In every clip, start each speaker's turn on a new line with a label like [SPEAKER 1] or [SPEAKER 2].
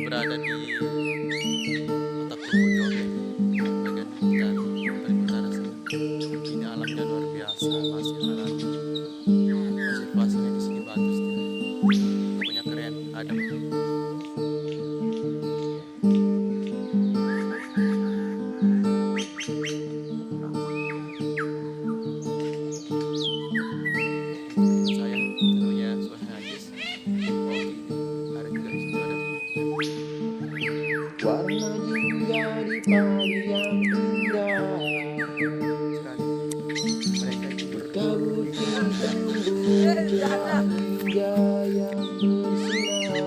[SPEAKER 1] berada di kota Kunjungi, bagian hutan paling utara sana. Ini alamnya luar biasa, masih alami. Konservasinya di sini bagus, pokoknya keren, adem. Saya tentunya suasana Ajis. Ada juga di situ ada.
[SPEAKER 2] Warna menjadi pagi yang indah,
[SPEAKER 1] Mereka itu
[SPEAKER 2] kabut hitam bulan hingga yang bersinar,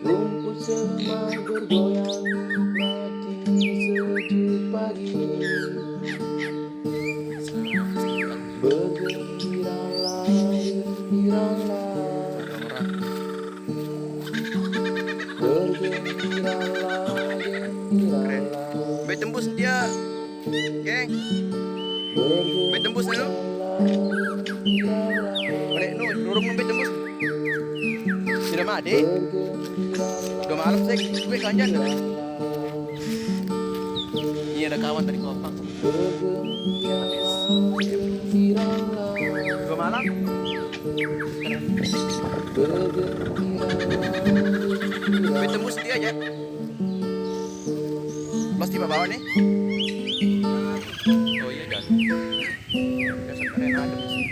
[SPEAKER 2] rumput semak bergoyang nikmati sejuk pagi. Bergembiralah, gembiralah, bergembiralah, gembiralah,
[SPEAKER 1] Baik tembus dia, geng. Baik tembus dulu. Balik nu, dorong nu baik tembus. Tidak made. Bemalam saya gue kanjan. Ini ada kawan dari Lombok. Bemalam. Baik tembus dia aja. Pasti bawa nih. Oh iya kan. Biasa keren ada di sini.